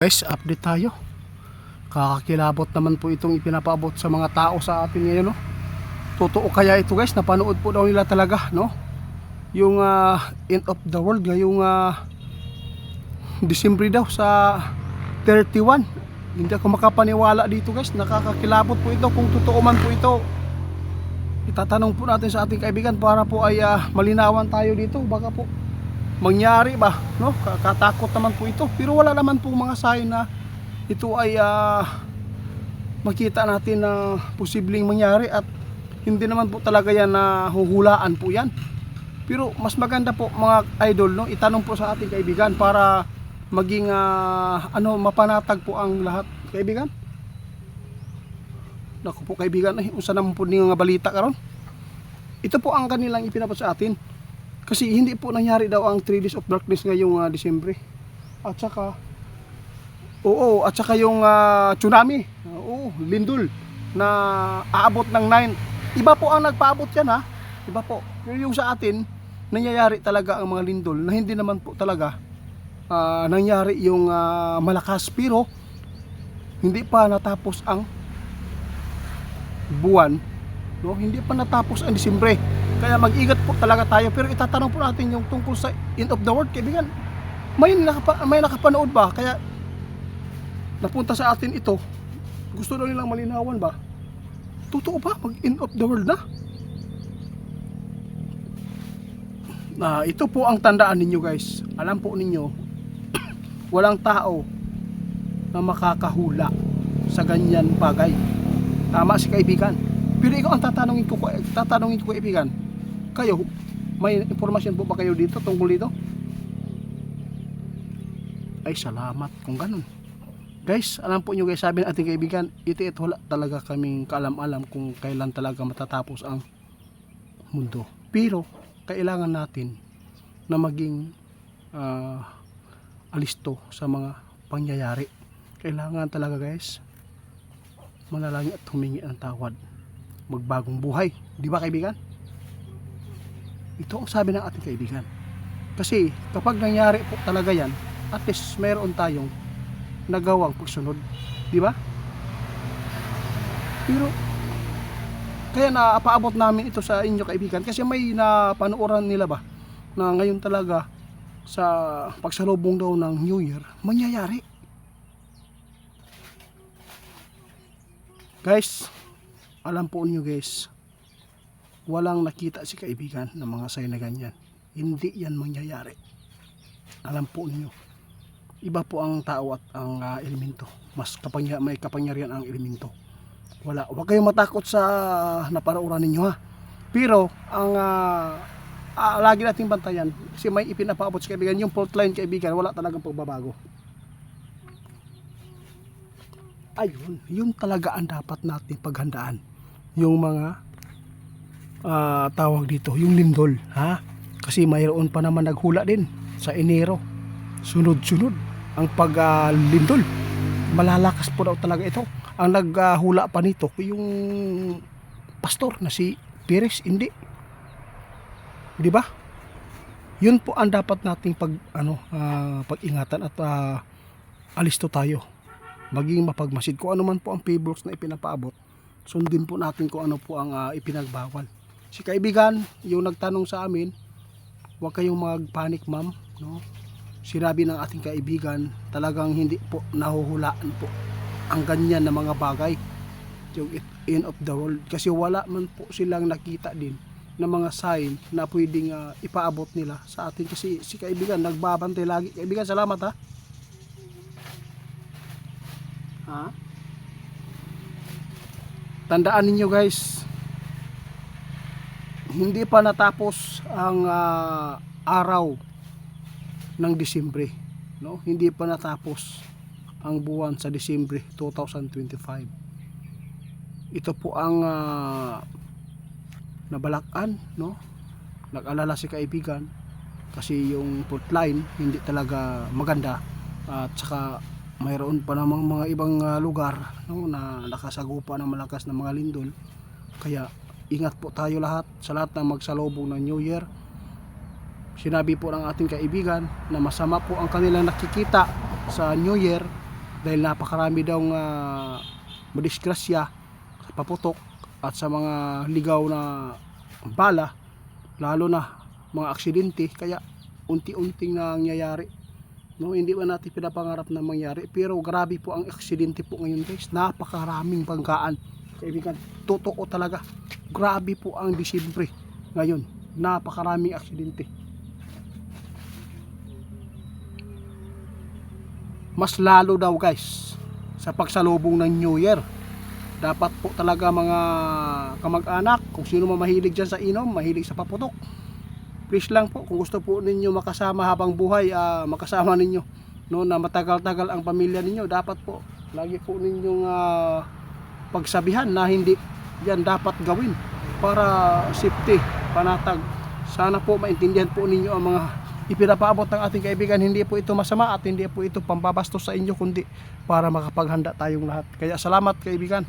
Guys, update tayo. Kakakilabot naman po itong ipinapaabot sa mga tao sa atin ngayon, no? Totoo kaya ito, guys? Napanood po daw nila talaga, no? Yung end of the world ngayong Disyembre daw sa 31. Hindi ako makapaniwala dito, guys. Nakakakilabot po ito. Kung totoo man po ito, itatanong po natin sa ating kaibigan para po ay malinawan tayo dito. Baka po mangyari ba, no? Katakot naman po ito, pero wala naman po mga sign na ito ay makita natin na posibleng mangyari, at hindi naman po talaga yan na huhulaan po yan. Pero mas maganda po mga idol, no, itanong po sa ating kaibigan para maging mapanatag po ang lahat, kaibigan. Naku po kaibigan, unsa naman po nga balita karon. Ito po ang kanilang ipinabot sa atin. Kasi hindi po nangyari daw ang 3 days of darkness ngayong Disyembre. At saka yung tsunami, lindol na aabot ng 9. Iba po ang nagpaabot yan, ha. Iba po. Pero yung sa atin, nangyayari talaga ang mga lindol na hindi naman po talaga nangyari yung malakas. Pero hindi pa natapos ang buwan, no? Hindi pa natapos ang Disyembre. Kaya mag-ingat po talaga tayo. Pero itatanong po natin yung tungkol sa end of the world, kaibigan. May nakapanood ba? Kaya napunta sa atin ito. Gusto daw nilang malinawan ba? Totoo ba mag end of the world na? Ito po ang tandaan ninyo, guys. Alam po ninyo, walang tao na makakahula sa ganyan bagay. Tama si kaibigan. Pero ikaw ang tatanungin ko kaibigan. Kayo, may impormasyon po ba kayo dito tungkol dito? Ay, salamat kung ganun. Guys, alam po nyo, guys, sabi ng ating kaibigan, ito wala talaga kaming kaalam-alam kung kailan talaga matatapos ang mundo. Pero kailangan natin na maging alisto sa mga pangyayari. Kailangan talaga, guys, manalangin at humingi ng tawad. Magbagong buhay, di ba kaibigan? Ito ang sabi ng ating kaibigan. Kasi kapag nangyari po talaga yan, at least mayroon tayong nagawang pagsunod, di ba? Pero kaya napaabot namin ito sa inyo, kaibigan, kasi may napanooran nila ba na ngayon talaga sa pagsalubong daw ng New Year mangyayari. Guys, alam po niyo, guys, walang nakita si kaibigan ng mga sign na ganyan. Hindi yan mangyayari. Alam po niyo, iba po ang tao at ang elemento. Mas may kapangyarihan ang elemento. Huwag kayong matakot sa napanooran ninyo, ha. Pero ang lagi nating bantayan, kasi may ipinapaabot si kaibigan, yung fault line, kaibigan, wala talagang pagbabago. Ayun, yun talaga ang dapat nating paghandaan. Yung mga tawag dito, yung lindol, ha? Kasi mayroon pa naman naghula din sa Enero. Sunod-sunod ang paglindol. Malalakas po daw talaga ito. Ang naghula pa nito yung pastor na si Pires, hindi. Di ba? Yun po ang dapat nating pag-ingatan at alisto tayo. Maging mapagmasid kung ano man po ang favors na ipinapaabot. Sundin po natin kung ano po ang ipinagbawal. Si kaibigan, yung nagtanong sa amin, huwag kayong magpanik, ma'am, no? Sinabi ng ating kaibigan, talagang hindi po nahuhulaan po ang ganyan na mga bagay, yung end of the world, kasi wala man po silang nakita din na mga sign na pwedeng ipaabot nila sa atin. Kasi si kaibigan nagbabantay lagi. Kaibigan, salamat, ha. Tandaan ninyo, guys, hindi pa natapos ang araw ng Disyembre, no? Hindi pa natapos ang buwan sa Disyembre 2025. Ito po ang nabalakan, no? Nag-alala si kaibigan kasi yung fault line hindi talaga maganda, at saka mayroon pa namang mga ibang lugar, no, na nakasagupa ng malakas na mga lindol. Kaya ingat po tayo lahat sa lahat ng magsalubong ng New Year. Sinabi po ng ating kaibigan na masama po ang kanilang nakikita sa New Year dahil napakarami daw madisgrasya sa paputok at sa mga ligaw na bala, lalo na mga aksidente, kaya unti-unting nangyayari. No, hindi ba natin pinapangarap na mangyari, pero grabe po ang aksidente po ngayon guys, napakaraming banggaan. Kaibigan, totoo talaga, grabe po ang Disyembre ngayon, napakaraming aksidente. Mas lalo daw guys sa pagsalubong ng New Year, dapat po talaga mga kamag-anak, kung sino mahilig dyan sa inom, mahilig sa paputok, please lang po, kung gusto po ninyo makasama habang buhay, makasama ninyo, no, na matagal-tagal ang pamilya ninyo, dapat po lagi po ninyong pagsabihan na hindi yan dapat gawin para safety, panatag. Sana po maintindihan po ninyo ang mga ipinapaabot ng ating kaibigan. Hindi po ito masama at hindi po ito pambabastos sa inyo, kundi para makapaghanda tayong lahat. Kaya salamat kaibigan.